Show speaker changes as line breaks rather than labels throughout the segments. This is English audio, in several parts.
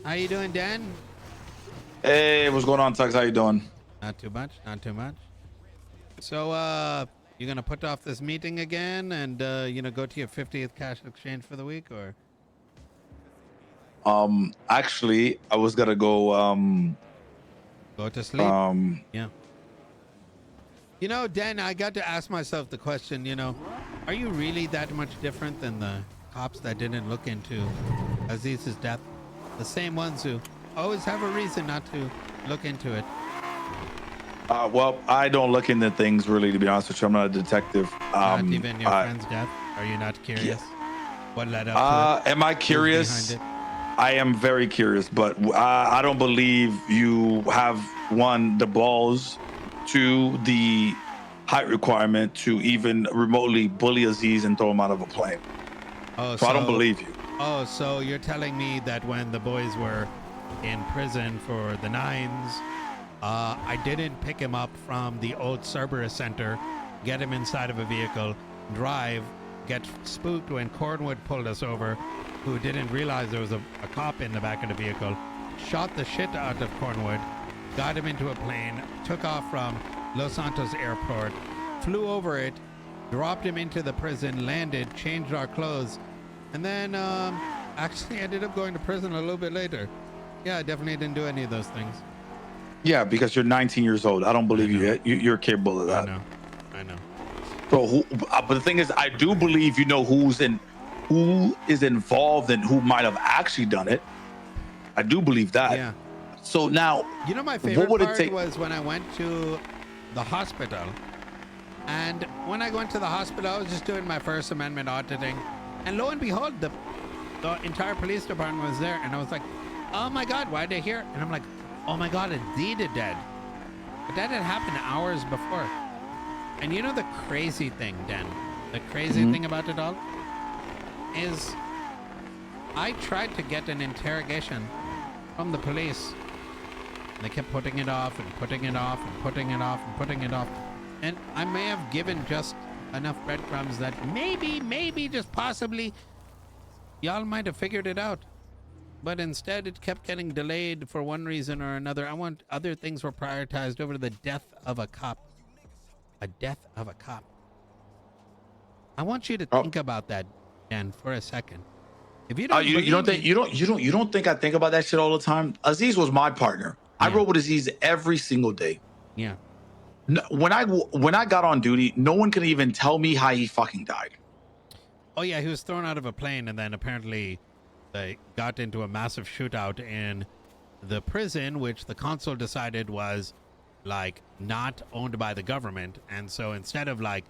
How you doing, Dan?
Hey, what's going on, Tuggz? How you doing?
Not too much, not too much. So, you gonna put off this meeting again and, go to your 50th cash exchange for the week, or?
Actually, I was gonna go.
Go to sleep? Yeah. Dan, I got to ask myself the question, are you really that much different than the cops that didn't look into Aziz's death? The same ones who always have a reason not to look into it.
Well, I don't look into things really, to be honest with you. I'm not a detective.
Not even your friend's death? Are you not curious?
Yeah.
What led up to it?
Am I curious?
Who's behind
I am very curious, but I don't believe you have the balls, the height requirement to even remotely bully Aziz and throw him out of a plane.
Oh,
so I don't believe you.
Oh, so you're telling me that when the boys were in prison for the nines, I didn't pick him up from the old Cerberus Center, get him inside of a vehicle, drive, get spooked when Cornwood pulled us over, who didn't realize there was a cop in the back of the vehicle, shot the shit out of Cornwood, got him into a plane, took off from Los Santos Airport, flew over it, dropped him into the prison, landed, changed our clothes, and then actually ended up going to prison a little bit later. Yeah, I definitely didn't do any of those things.
Yeah, because you're 19 years old. I don't believe you're capable of that.
I know.
So, but the thing is, I do believe you know who is involved and who might have actually done it. I do believe that.
Yeah.
So now,
my favorite part was when I went to the hospital, and when I went to the hospital, I was just doing my First Amendment auditing, and lo and behold, the entire police department was there, and I was like, "Oh my God, why are they here?" And I'm like, "Oh my God, indeed it dead." But that had happened hours before. And you know the crazy thing, Dan? The crazy thing about it all is I tried to get an interrogation from the police. They kept putting it off and putting it off and putting it off and putting it off. And I may have given just enough breadcrumbs that maybe, just possibly, y'all might have figured it out. But instead, it kept getting delayed for one reason or another. Other things were prioritized over the death of a cop. A death of a cop. I want you to think about that, Dan, for a second. If you don't,
you don't think I think about that shit all the time? Aziz was my partner. Yeah. I rode with Aziz every single day.
Yeah.
When I got on duty, no one could even tell me how he fucking died.
Oh yeah, he was thrown out of a plane, and then apparently they got into a massive shootout in the prison, which the consul decided was like not owned by the government. And so instead of like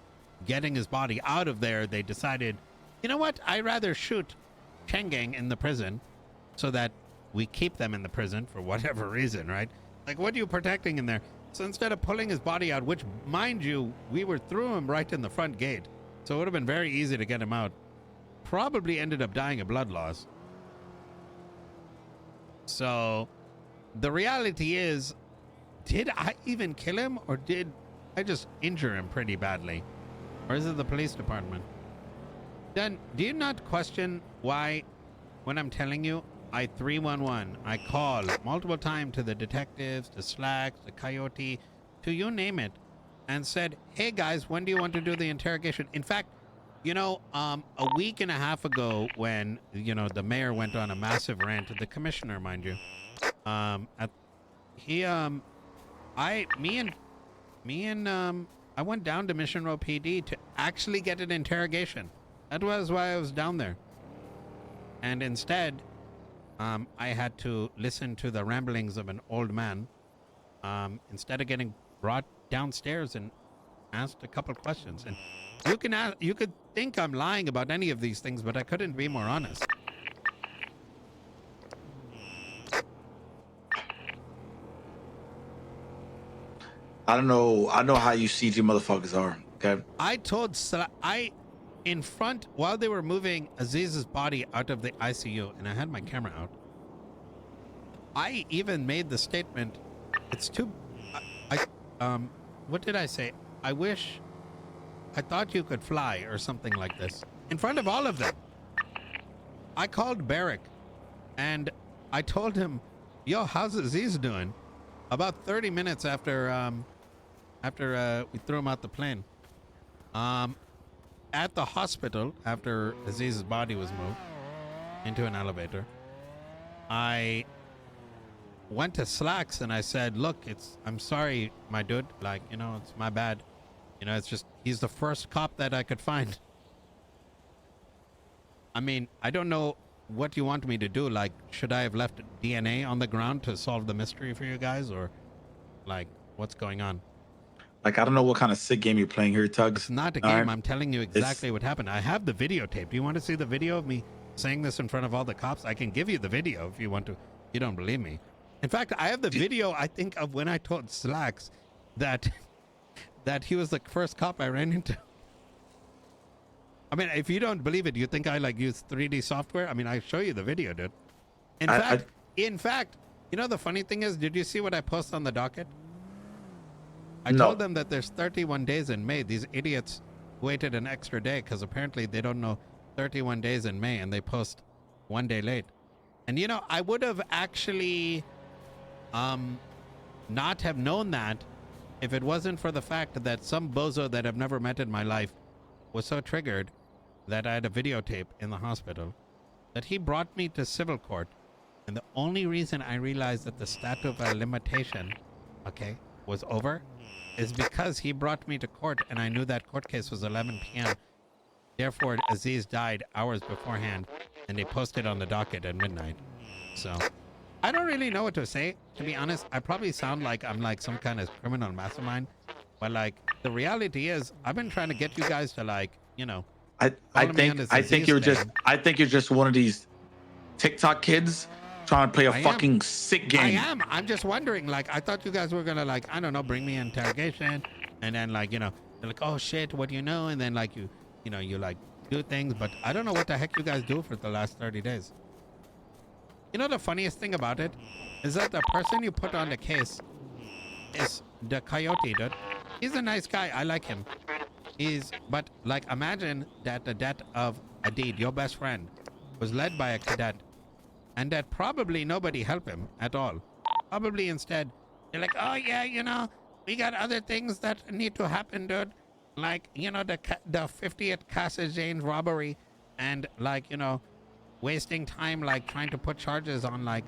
getting his body out of there, they decided, you know what, I'd rather shoot Chenggang in the prison so that we keep them in the prison for whatever reason, right? Like, what are you protecting in there? So instead of pulling his body out, which, mind you, we were through him right in the front gate, so it would have been very easy to get him out, probably ended up dying of blood loss. So the reality is, did I even kill him, or did I just injure him pretty badly? Or is it the police department? Then, do you not question why, when I'm telling you, I 311, I call multiple times to the detectives, the Slacks, the Coyote, to you name it, and said, hey guys, when do you want to do the interrogation? In fact, a week and a half ago when, the mayor went on a massive rant, the commissioner, mind you, I went down to Mission Row PD to actually get an interrogation. That was why I was down there. And instead, I had to listen to the ramblings of an old man, instead of getting brought downstairs and asked a couple questions. And you could think I'm lying about any of these things, but I couldn't be more honest.
I don't know how you CG motherfuckers are. Okay.
In front, while they were moving Aziz's body out of the ICU, and I had my camera out, I even made the statement, what did I say? I thought you could fly, or something like this, in front of all of them. I called Barrick, and I told him, "Yo, how's Aziz doing?" About 30 minutes after we threw him out the plane. At the hospital, after Aziz's body was moved into an elevator, I went to Slacks and I said, "Look, I'm sorry, my dude. Like, you know, it's my bad. You know, it's just he's the first cop that I could find." I mean, I don't know what you want me to do. Like, should I have left DNA on the ground to solve the mystery for you guys, or like, what's going on?
Like, I don't know what kind of sick game you're playing here, Tuggz.
It's not a game. I'm telling you exactly what happened. I have the videotape. Do you want to see the video of me saying this in front of all the cops? I can give you the video if you want to. You don't believe me. In fact, I have the video, I think, of when I told Slacks that he was the first cop I ran into. I mean, if you don't believe it, you think I like use 3D software? I mean, I show you the video, dude. In fact, you know the funny thing is, did you see what I posted on the docket? I told them that there's 31 days in May. These idiots waited an extra day because apparently they don't know 31 days in May, and they post 1 day late. And you know, I would have actually not have known that if it wasn't for the fact that some bozo that I've never met in my life was so triggered that I had a videotape in the hospital that he brought me to civil court. And the only reason I realized that the statute of limitation, okay, was over is because he brought me to court and I knew that court case was 11 p.m. Therefore, Aziz died hours beforehand and they posted on the docket at midnight. So I don't really know what to say, to be honest. I probably sound like I'm like some kind of criminal mastermind, but like the reality is I've been trying to get you guys to like, you know,
I think you're just one of these TikTok kids trying to play a fucking sick game.
I am. I'm just wondering, like, I thought you guys were gonna like, I don't know, bring me in interrogation, and then like, you know, they're like, "Oh shit, what do you know?" And then like you know, you like do things, but I don't know what the heck you guys do for the last 30 days. You know, the funniest thing about it is that the person you put on the case is the coyote, dude. He's a nice guy. I like him. But like, imagine that the death of Adid, your best friend, was led by a cadet, and that probably nobody helped him at all. Probably instead, they're like, "Oh yeah, you know, we got other things that need to happen, dude. Like, you know, the 50th Casa Jane's robbery, and like, you know, wasting time like trying to put charges on like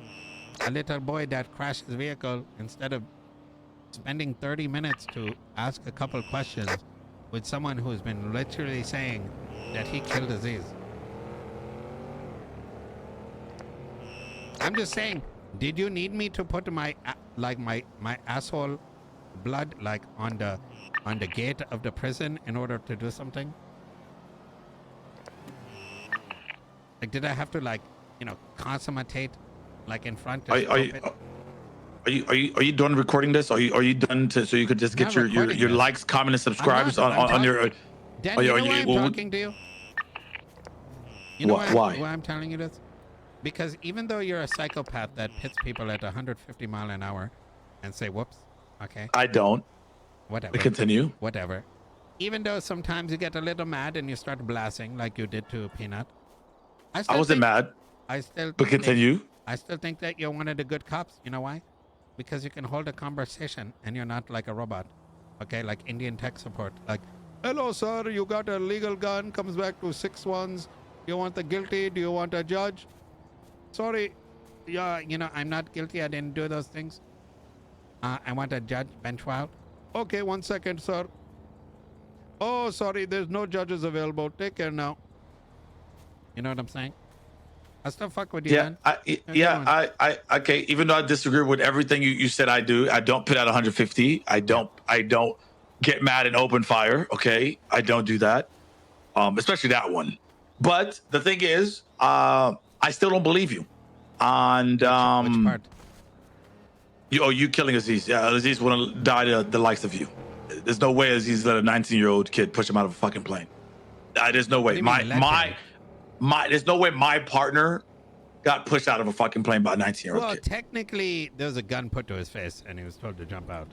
a little boy that crashed his vehicle instead of spending 30 minutes to ask a couple questions with someone who's been literally saying that he killed Aziz." I'm just saying, did you need me to put my asshole blood like on the gate of the prison in order to do something? Like, did I have to like, you know, consummate like in front of
Are you done recording this? Are you done so you could just get your likes, comments, and subscribes on your?
Dan, you know why I'm talking to you? You know why I'm telling you this? Because even though you're a psychopath that hits people at 150 mile an hour and say whoops, okay?
I don't.
Whatever.
Continue.
Whatever. Even though sometimes you get a little mad and you start blasting like you did to Peanut.
I wasn't mad. But continue.
I still think that you're one of the good cops. You know why? Because you can hold a conversation and you're not like a robot. Okay, like Indian tech support. Like, "Hello, sir, you got a legal gun, comes back to 6 ones. You want the guilty? Do you want a judge? Sorry, yeah, you know, I'm not guilty. I didn't do those things. I want a judge, bench trial." "Okay, 1 second, sir. Oh, sorry, there's no judges available. Take care now." You know what I'm saying? I still fuck with you, man.
I okay. Even though I disagree with everything you said, I don't put out 150. I don't get mad and open fire. Okay, I don't do that. Especially that one. But the thing is, I still don't believe you. And
which part?
You killing Aziz? Yeah, Aziz want to die to the likes of you. There's no way Aziz let a 19-year-old kid push him out of a fucking plane. There's no way. There's no way my partner got pushed out of a fucking plane by a 19-year-old kid.
Well, technically, there was a gun put to his face, and he was told to jump out.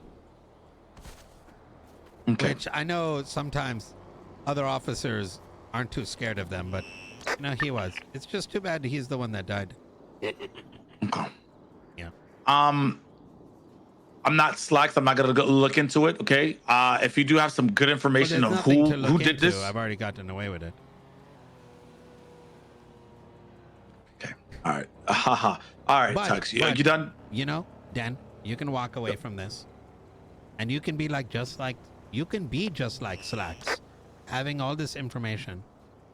Okay. Which I know sometimes other officers aren't too scared of them, but you know, he was. It's just too bad he's the one that died.
Okay.
Yeah.
I'm not slacks. I'm not gonna go look into it. Okay. If you do have some good
Well,
information
there's
of
nothing to
who
look
did
into.
this,
I've already gotten away with it.
okay. All right. Haha. All right, Tuggz. You done?
You know, Dan, you can walk away from this, and you can be like you can be just like Slacks, having all this information,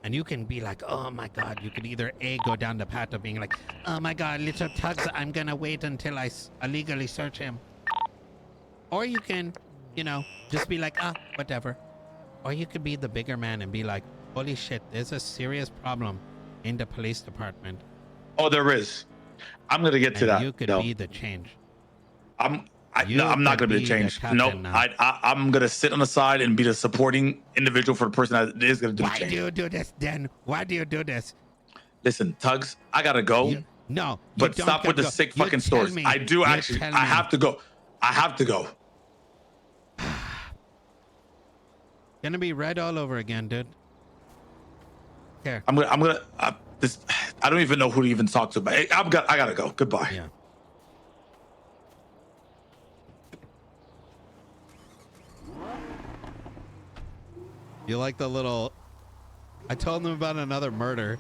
and you can be like, oh my God, you could either go down the path of being like, oh my God, little Tuggz, I'm gonna wait until I illegally search him, or you can, you know, just be like, whatever, or you could be the bigger man and be like, holy shit, there's a serious problem in the police department.
Oh, there is. I'm gonna get to that.
You could be the change.
No, I'm not gonna be the change. Nope. I'm gonna sit on the side and be the supporting individual for the person that is gonna do the change.
Why do you do this, Dan? Why do you do this?
Listen, Tuggz, I gotta go. But stop with the sick fucking stories. I do actually. I have to go. I have to go.
Gonna be red all over again, dude. Here.
I'm gonna. This. I don't even know who to even talk to. But I gotta go. Goodbye.
Yeah. You like the little... I told them about another murder.